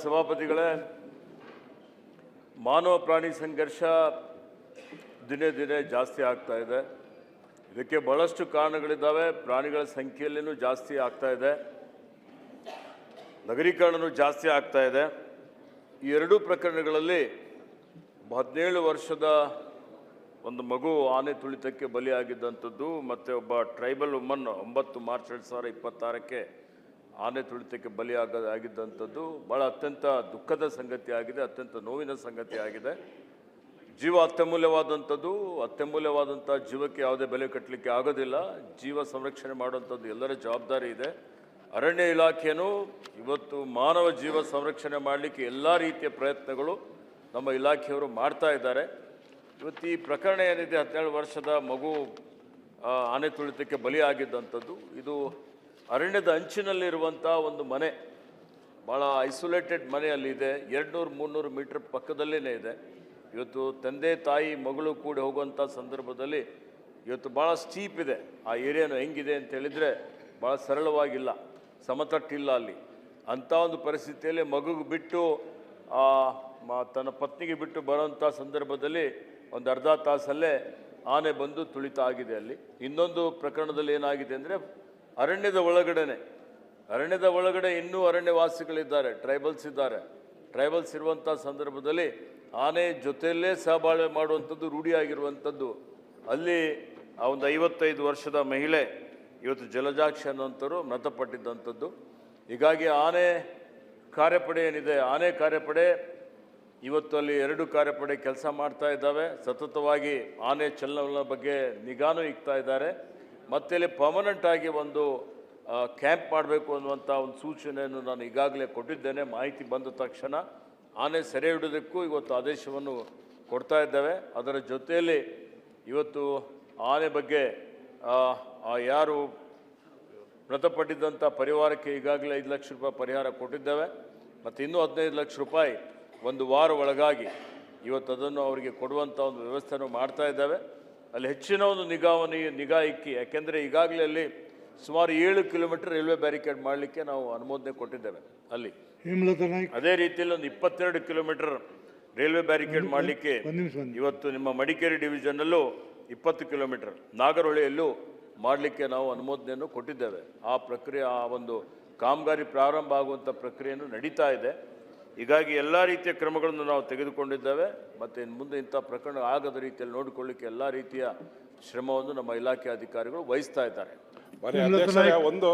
ಸಭಾಪತಿಗಳೇ, ಮಾನವ ಪ್ರಾಣಿ ಸಂಘರ್ಷ ದಿನೇ ದಿನೇ ಜಾಸ್ತಿ ಆಗ್ತಾ ಇದೆ. ಇದಕ್ಕೆ ಬಹಳಷ್ಟು ಕಾರಣಗಳಿದ್ದಾವೆ. ಪ್ರಾಣಿಗಳ ಸಂಖ್ಯೆಯಲ್ಲಿನೂ ಜಾಸ್ತಿ ಆಗ್ತಾ ಇದೆ, ನಗರೀಕರಣನೂ ಜಾಸ್ತಿ ಆಗ್ತಾ ಇದೆ. ಈ ಎರಡೂ ಪ್ರಕರಣಗಳಲ್ಲಿ 17 ವರ್ಷದ ಒಂದು ಮಗು ಆನೆ ತುಳಿತಕ್ಕೆ ಬಲಿಯಾಗಿದ್ದಂಥದ್ದು ಮತ್ತು ಒಬ್ಬ ಟ್ರೈಬಲ್ ವುಮನ್ 9 ಮಾರ್ಚ್ 2026ಕ್ಕೆ ಆನೆ ತುಳಿತಕ್ಕೆ ಆಗಿದ್ದಂಥದ್ದು ಭಾಳ ಅತ್ಯಂತ ದುಃಖದ ಸಂಗತಿ ಆಗಿದೆ, ಅತ್ಯಂತ ನೋವಿನ ಸಂಗತಿ ಆಗಿದೆ. ಜೀವ ಅತ್ಯಮೂಲ್ಯವಾದಂಥದ್ದು, ಅತ್ಯಮೂಲ್ಯವಾದಂಥ ಜೀವಕ್ಕೆ ಯಾವುದೇ ಬೆಲೆ ಕಟ್ಟಲಿಕ್ಕೆ ಆಗೋದಿಲ್ಲ. ಜೀವ ಸಂರಕ್ಷಣೆ ಮಾಡುವಂಥದ್ದು ಎಲ್ಲರ ಜವಾಬ್ದಾರಿ ಇದೆ. ಅರಣ್ಯ ಇಲಾಖೆಯೂ ಇವತ್ತು ಮಾನವ ಜೀವ ಸಂರಕ್ಷಣೆ ಮಾಡಲಿಕ್ಕೆ ಎಲ್ಲ ರೀತಿಯ ಪ್ರಯತ್ನಗಳು ನಮ್ಮ ಇಲಾಖೆಯವರು ಮಾಡ್ತಾ ಇದ್ದಾರೆ. ಇವತ್ತು ಈ ಪ್ರಕರಣ ಏನಿದೆ, 17 ವರ್ಷದ ಮಗು ಆನೆ ತುಳಿತಕ್ಕೆ ಬಲಿಯಾಗಿದ್ದಂಥದ್ದು, ಇದು ಅರಣ್ಯದ ಅಂಚಿನಲ್ಲಿರುವಂಥ ಒಂದು ಮನೆ, ಭಾಳ ಐಸೋಲೇಟೆಡ್ ಮನೆಯಲ್ಲಿದೆ. 200-300 ಮೀಟರ್ ಪಕ್ಕದಲ್ಲೇ ಇದೆ. ಇವತ್ತು ತಂದೆ ತಾಯಿ ಮಗಳು ಕೂಡಿ ಹೋಗುವಂಥ ಸಂದರ್ಭದಲ್ಲಿ ಇವತ್ತು ಭಾಳ ಸ್ಟೀಪ್ ಇದೆ. ಆ ಏರಿಯಾನು ಹೆಂಗಿದೆ ಅಂತ ಹೇಳಿದರೆ ಭಾಳ ಸರಳವಾಗಿಲ್ಲ, ಸಮತಟ್ಟಿಲ್ಲ ಅಲ್ಲಿ. ಅಂಥ ಒಂದು ಪರಿಸ್ಥಿತಿಯಲ್ಲಿ ಮಗುಗೆ ಬಿಟ್ಟು ತನ್ನ ಪತ್ನಿಗೆ ಬಿಟ್ಟು ಬರೋಂಥ ಸಂದರ್ಭದಲ್ಲಿ ಒಂದು ಅರ್ಧ ತಾಸಲ್ಲೇ ಆನೆ ಬಂದು ತುಳಿತ ಆಗಿದೆ ಅಲ್ಲಿ. ಇನ್ನೊಂದು ಪ್ರಕರಣದಲ್ಲಿ ಏನಾಗಿದೆ ಅಂದರೆ, ಅರಣ್ಯದ ಒಳಗಡೆ ಇನ್ನೂ ಅರಣ್ಯವಾಸಿಗಳಿದ್ದಾರೆ, ಟ್ರೈಬಲ್ಸ್ ಇದ್ದಾರೆ. ಟ್ರೈಬಲ್ಸ್ ಇರುವಂಥ ಸಂದರ್ಭದಲ್ಲಿ ಆನೆ ಜೊತೆಯಲ್ಲೇ ಸಹಬಾಳ್ವೆ ಮಾಡುವಂಥದ್ದು ರೂಢಿಯಾಗಿರುವಂಥದ್ದು. ಅಲ್ಲಿ ಆ ಒಂದು 55 ವರ್ಷದ ಮಹಿಳೆ ಇವತ್ತು ಜಲಜಾಕ್ಷಿ ಅನ್ನೋಂಥವ್ರು ಮೃತಪಟ್ಟಿದ್ದಂಥದ್ದು. ಹೀಗಾಗಿ ಆನೆ ಕಾರ್ಯಪಡೆ ಏನಿದೆ, ಆನೆ ಕಾರ್ಯಪಡೆ ಇವತ್ತು ಅಲ್ಲಿ 2 ಕಾರ್ಯಪಡೆ ಕೆಲಸ ಮಾಡ್ತಾ ಇದ್ದಾವೆ. ಸತತವಾಗಿ ಆನೆ ಚಲನವಲನ ಬಗ್ಗೆ ನಿಗಾನೂ ಇಕ್ತಾ ಇದ್ದಾರೆ. ಮತ್ತು ಇಲ್ಲಿ ಪರ್ಮನೆಂಟ್ ಆಗಿ ಒಂದು ಕ್ಯಾಂಪ್ ಮಾಡಬೇಕು ಅನ್ನುವಂಥ ಒಂದು ಸೂಚನೆಯನ್ನು ನಾನು ಈಗಾಗಲೇ ಕೊಟ್ಟಿದ್ದೇನೆ. ಮಾಹಿತಿ ಬಂದ ತಕ್ಷಣ ಆನೆ ಸೆರೆ ಹಿಡಿಯೋದಕ್ಕೂ ಇವತ್ತು ಆದೇಶವನ್ನು ಕೊಡ್ತಾ ಇದ್ದೇವೆ. ಅದರ ಜೊತೆಯಲ್ಲಿ ಇವತ್ತು ಆನೆ ಬಗ್ಗೆ ಯಾರು ಮೃತಪಟ್ಟಿದ್ದಂಥ ಪರಿವಾರಕ್ಕೆ ಈಗಾಗಲೇ 5 ಲಕ್ಷ ರೂಪಾಯಿ ಪರಿಹಾರ ಕೊಟ್ಟಿದ್ದೇವೆ. ಮತ್ತು ಇನ್ನೂ 15 ಲಕ್ಷ ರೂಪಾಯಿ ಒಂದು ವಾರ ಒಳಗಾಗಿ ಇವತ್ತು ಅದನ್ನು ಅವರಿಗೆ ಕೊಡುವಂಥ ಒಂದು ವ್ಯವಸ್ಥೆಯನ್ನು ಮಾಡ್ತಾ ಇದ್ದೇವೆ. ಅಲ್ಲಿ ಹೆಚ್ಚಿನ ಒಂದು ನಿಗಾ ಇಕ್ಕಿ, ಯಾಕೆಂದರೆ ಈಗಾಗಲೇ ಅಲ್ಲಿ ಸುಮಾರು 7 ಕಿಲೋಮೀಟರ್ ರೈಲ್ವೆ ಬ್ಯಾರಿಕೇಡ್ ಮಾಡಲಿಕ್ಕೆ ನಾವು ಅನುಮೋದನೆ ಕೊಟ್ಟಿದ್ದೇವೆ. ಅಲ್ಲಿ ಅದೇ ರೀತಿಯಲ್ಲಿ ಒಂದು 22 ಕಿಲೋಮೀಟರ್ ರೈಲ್ವೆ ಬ್ಯಾರಿಕೇಡ್ ಮಾಡಲಿಕ್ಕೆ ಇವತ್ತು ನಿಮ್ಮ ಮಡಿಕೇರಿ ಡಿವಿಷನ್ನಲ್ಲೂ 20 ಕಿಲೋಮೀಟರ್, ನಾಗರಹೊಳೆಯಲ್ಲೂ ಮಾಡಲಿಕ್ಕೆ ನಾವು ಅನುಮೋದನೆಯನ್ನು ಕೊಟ್ಟಿದ್ದೇವೆ. ಆ ಪ್ರಕ್ರಿಯೆ, ಆ ಒಂದು ಕಾಮಗಾರಿ ಪ್ರಾರಂಭ ಆಗುವಂಥ ಪ್ರಕ್ರಿಯೆಯನ್ನು ನಡೀತಾ ಇದೆ. ಹೀಗಾಗಿ ಎಲ್ಲ ರೀತಿಯ ಕ್ರಮಗಳನ್ನು ನಾವು ತೆಗೆದುಕೊಂಡಿದ್ದೇವೆ. ಮತ್ತು ಇನ್ನು ಮುಂದೆ ಇಂಥ ಪ್ರಕರಣ ಆಗದ ರೀತಿಯಲ್ಲಿ ನೋಡಿಕೊಳ್ಳಿಕ್ಕೆ ಎಲ್ಲ ರೀತಿಯ ಶ್ರಮವನ್ನು ನಮ್ಮ ಇಲಾಖೆ ಅಧಿಕಾರಿಗಳು ವಹಿಸ್ತಾ ಇದ್ದಾರೆ. ಒಂದು